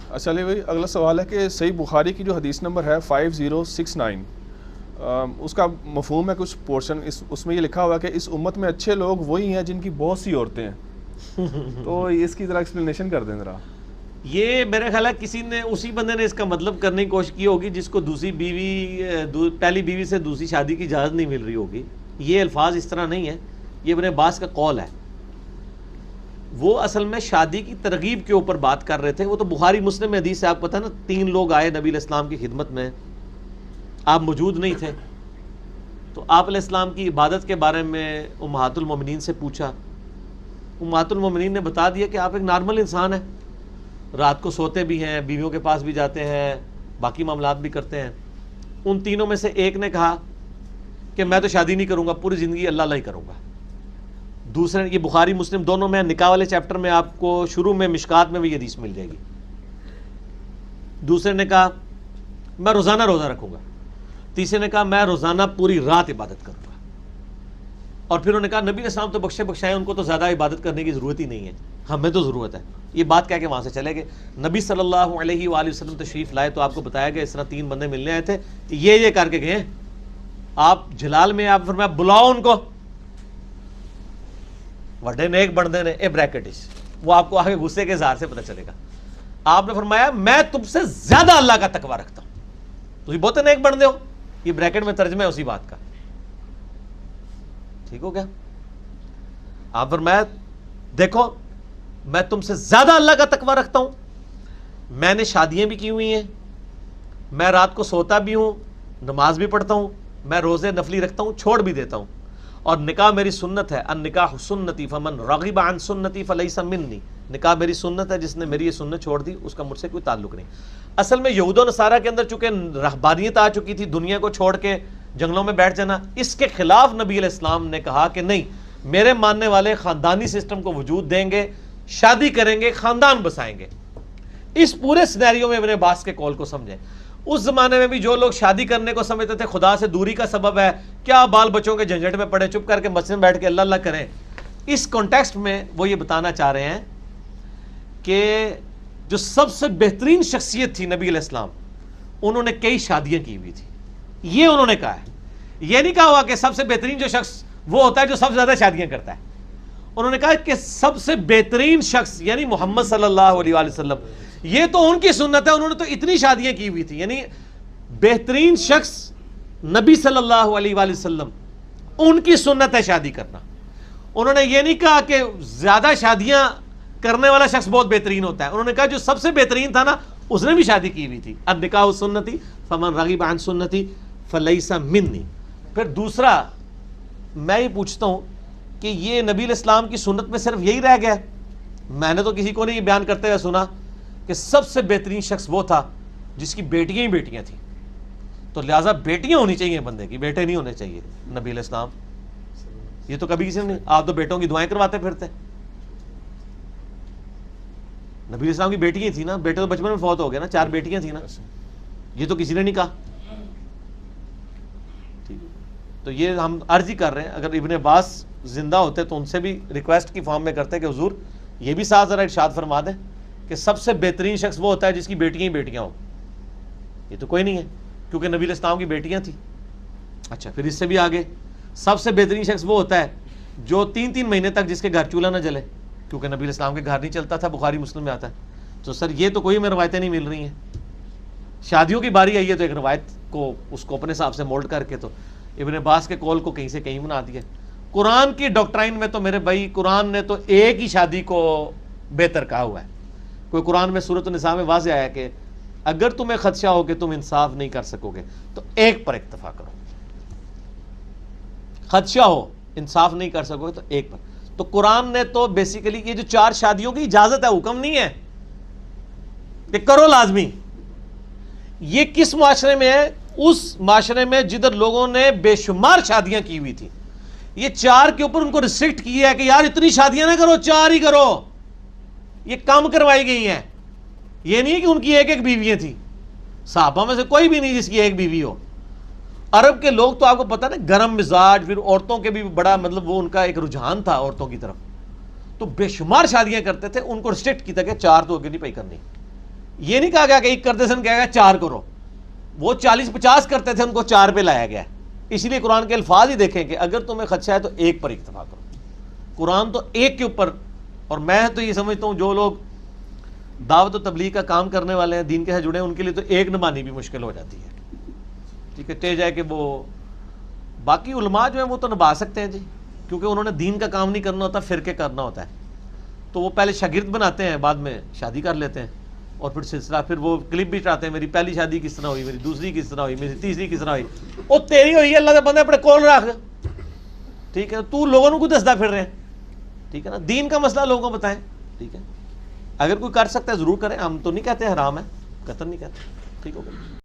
اچھا علی بھائی، اگلا سوال ہے کہ صحیح بخاری کی جو حدیث نمبر ہے 5069، اس کا مفہوم ہے کچھ پورشن، اس میں یہ لکھا ہوا ہے کہ اس امت میں اچھے لوگ وہی ہیں جن کی بہت سی عورتیں ہیں، تو اس کی ذرا ایکسپلینیشن کر دیں ذرا۔ یہ میرا خیال ہے کسی نے، اسی بندے نے اس کا مطلب کرنے کی کوشش کی ہوگی جس کو دوسری بیوی، پہلی بیوی سے دوسری شادی کی اجازت نہیں مل رہی ہوگی۔ یہ الفاظ اس طرح نہیں ہے، یہ ابن عباس کا قول ہے۔ وہ اصل میں شادی کی ترغیب کے اوپر بات کر رہے تھے۔ وہ تو بخاری مسلم میں حدیث سے آپ کو پتہ نا، 3 لوگ آئے نبی علیہ السلام کی خدمت میں، آپ موجود نہیں تھے، تو آپ علیہ السلام کی عبادت کے بارے میں امہات المومنین سے پوچھا۔ امہات المومنین نے بتا دیا کہ آپ ایک نارمل انسان ہیں، رات کو سوتے بھی ہیں، بیویوں کے پاس بھی جاتے ہیں، باقی معاملات بھی کرتے ہیں۔ ان تینوں میں سے ایک نے کہا کہ میں تو شادی نہیں کروں گا، پوری زندگی اللہ اللہ ہی کروں گا۔ دوسرے، یہ بخاری مسلم دونوں میں، نکاح والے چیپٹر میں آپ کو شروع میں مشکات میں بھی یہ حدیث مل جائے گی۔ دوسرے نے کہا میں روزانہ روزہ رکھوں گا۔ تیسرے نے کہا میں روزانہ پوری رات عبادت کروں گا۔ اور پھر انہوں نے کہا نبی علیہ السلام تو بخشے بخشائے، ان کو تو زیادہ عبادت کرنے کی ضرورت ہی نہیں ہے، ہمیں تو ضرورت ہے۔ یہ بات کہہ کے وہاں سے چلے گئے۔ نبی صلی اللہ علیہ وآلہ وسلم تشریف لائے تو آپ کو بتایا گیا اس طرح 3 بندے ملنے آئے تھے، یہ کر کے گئے۔ آپ جلال میں آپ فرمایا بلاؤ ان کو، وڈے نیک بندے نے، اے بریکٹش، وہ آپ کو آگے غصے کے اظہار سے پتہ چلے گا۔ آپ نے فرمایا میں تم سے زیادہ اللہ کا تقوی رکھتا ہوں، تم بہت نیک بندے ہو، یہ بریکٹ میں ترجمہ ہے اسی بات کا، ٹھیک ہو گیا۔ آپ فرمایا دیکھو میں تم سے زیادہ اللہ کا تقوی رکھتا ہوں، میں نے شادیاں بھی کی ہوئی ہیں، میں رات کو سوتا بھی ہوں، نماز بھی پڑھتا ہوں، میں روزے نفلی رکھتا ہوں، چھوڑ بھی دیتا ہوں، اور نکاح میری سنت ہے، النکاح سنتی فمن رغب عن سنتی فلیس منی، نکاح میری سنت ہے، جس نے میری یہ سنت چھوڑ دی اس کا مجھ سے کوئی تعلق نہیں۔ اصل میں یہود و نصارہ کے اندر چونکہ رہبانیت آ چکی تھی، دنیا کو چھوڑ کے جنگلوں میں بیٹھ جانا، اس کے خلاف نبی علیہ السلام نے کہا کہ نہیں، میرے ماننے والے خاندانی سسٹم کو وجود دیں گے، شادی کریں گے، خاندان بسائیں گے۔ اس پورے سینیریو میں ابن عباس کے قول کو سمجھیں۔ اس زمانے میں بھی جو لوگ شادی کرنے کو سمجھتے تھے خدا سے دوری کا سبب ہے، کیا بال بچوں کے جھنجھٹ میں پڑے، چپ کر کے مسجد میں بیٹھ کے اللہ اللہ کریں، اس کانٹیکسٹ میں وہ یہ بتانا چاہ رہے ہیں کہ جو سب سے بہترین شخصیت تھی نبی علیہ السلام، انہوں نے کئی شادیاں کی ہوئی تھی، یہ انہوں نے کہا ہے۔ یہ نہیں کہا ہوا کہ سب سے بہترین جو شخص وہ ہوتا ہے جو سب سے زیادہ شادیاں کرتا ہے۔ انہوں نے کہا کہ سب سے بہترین شخص یعنی محمد صلی اللہ علیہ وآلہ وسلم، یہ تو ان کی سنت ہے، انہوں نے تو اتنی شادیاں کی ہوئی تھی، یعنی بہترین شخص نبی صلی اللہ علیہ وآلہ وسلم، ان کی سنت ہے شادی کرنا۔ انہوں نے یہ نہیں کہا کہ زیادہ شادیاں کرنے والا شخص بہت بہترین ہوتا ہے، انہوں نے کہا جو سب سے بہترین تھا نا اس نے بھی شادی کی ہوئی تھی، النکاح سنتی فمن رغب عن سنتی فلیس منی۔ پھر دوسرا میں یہ پوچھتا ہوں کہ یہ نبی علیہ السلام کی سنت میں صرف یہی رہ گیا؟ میں نے تو کسی کو نہیں یہ بیان کرتے ہوئے سنا کہ سب سے بہترین شخص وہ تھا جس کی بیٹیاں ہی بیٹیاں تھیں، تو لہٰذا بیٹیاں ہونی چاہیے بندے کی، بیٹے نہیں ہونے چاہیے۔ نبی علیہ السلام یہ تو کبھی کسی نے نہیں، آپ تو بیٹوں کی دعائیں کرواتے پھرتے۔ نبی علیہ السلام کی بیٹیاں تھیں نا، بیٹے تو بچپن میں فوت ہو گئے نا، 4 بیٹیاں تھیں نا، یہ تو کسی نے نہیں کہا۔ ٹھیک ہے، تو یہ ہم عرض ہی کر رہے ہیں، اگر ابن عباس زندہ ہوتے تو ان سے بھی ریکویسٹ کی فارم میں کرتے کہ حضور یہ بھی ساتھ ذرا ارشاد فرما دیں کہ سب سے بہترین شخص وہ ہوتا ہے جس کی بیٹیاں ہی بیٹیاں ہوں۔ یہ تو کوئی نہیں ہے کیونکہ نبی علیہ السلام کی بیٹیاں تھیں۔ اچھا، پھر اس سے بھی آگے سب سے بہترین شخص وہ ہوتا ہے جو 3 مہینے تک جس کے گھر چولہا نہ جلے، کیونکہ نبی علیہ السلام کے گھر نہیں چلتا تھا، بخاری مسلم میں آتا ہے۔ تو سر یہ تو کوئی میں روایتیں نہیں مل رہی ہیں۔ شادیوں کی باری آئی ہے تو ایک روایت کو اس کو اپنے حساب سے مولڈ کر کے تو ابن عباس کے قول کو کہیں سے کہیں بنا دیا۔ قرآن کی ڈاکٹرائن میں تو میرے بھائی قرآن نے تو ایک ہی شادی کو بہتر کہا ہوا ہے۔ کوئی قرآن میں سورۃ النساء میں واضح آیا کہ اگر تمہیں خدشہ ہو کہ تم انصاف نہیں کر سکو گے تو ایک پر اکتفا کرو، خدشہ ہو انصاف نہیں کر سکو گے تو ایک پر۔ تو قرآن نے تو بیسیکلی یہ جو 4 شادیوں کی اجازت ہے، حکم نہیں ہے کہ کرو لازمی۔ یہ کس معاشرے میں ہے؟ اس معاشرے میں جدھر لوگوں نے بے شمار شادیاں کی ہوئی تھی، یہ 4 کے اوپر ان کو ریسٹرکٹ کیا ہے کہ یار اتنی شادیاں نہ کرو، 4 ہی کرو۔ یہ کم کروائی گئی ہیں، یہ نہیں ہے کہ ان کی ایک بیویاں تھیں، صحابہ میں سے کوئی بھی نہیں جس کی ایک بیوی ہو۔ عرب کے لوگ تو آپ کو پتہ نا گرم مزاج، پھر عورتوں کے بھی بڑا مطلب وہ ان کا ایک رجحان تھا عورتوں کی طرف، تو بے شمار شادیاں کرتے تھے، ان کو ریسٹرکٹ کیا تھا کہ 4 تو آگے نہیں پائی کرنی۔ یہ نہیں کہا گیا کہ ایک کرتے سن کہا گیا 4 کرو. وہ 40-50 کرتے تھے, ان کو 4 پہ لایا گیا. اس لیے قرآن کے الفاظ ہی دیکھیں کہ اگر تمہیں خدشہ ہے تو ایک پر اکتفا کرو. قرآن تو ایک کے اوپر. اور میں تو یہ سمجھتا ہوں جو لوگ دعوت و تبلیغ کا کام کرنے والے ہیں, دین کے ساتھ جڑے ہیں, ان کے لیے تو ایک نبھانی بھی مشکل ہو جاتی ہے. ٹھیک ہے, ٹے جائے کہ وہ باقی علماء جو ہیں وہ تو نبھا سکتے ہیں جی, کیونکہ انہوں نے دین کا کام نہیں کرنا ہوتا, فرقے کرنا ہوتا ہے. تو وہ پہلے شاگرد بناتے ہیں, بعد میں شادی کر لیتے ہیں, اور پھر سلسلہ, پھر وہ کلپ بھی چاہتے ہیں میری پہلی شادی کس طرح ہوئی, میری دوسری کس طرح ہوئی, میری تیسری کس طرح ہوئی. وہ تیری ہوئی ہے, اللہ کے بندے اپنے کول رکھ. ٹھیک ہے, تو لوگوں کو دستا پھر رہے ہیں. ٹھیک ہے نا, دین کا مسئلہ لوگوں کو بتائیں. ٹھیک ہے, اگر کوئی کر سکتا ہے ضرور کریں, ہم تو نہیں کہتے حرام ہے, قطعاً نہیں کہتے. ٹھیک ہو گیا.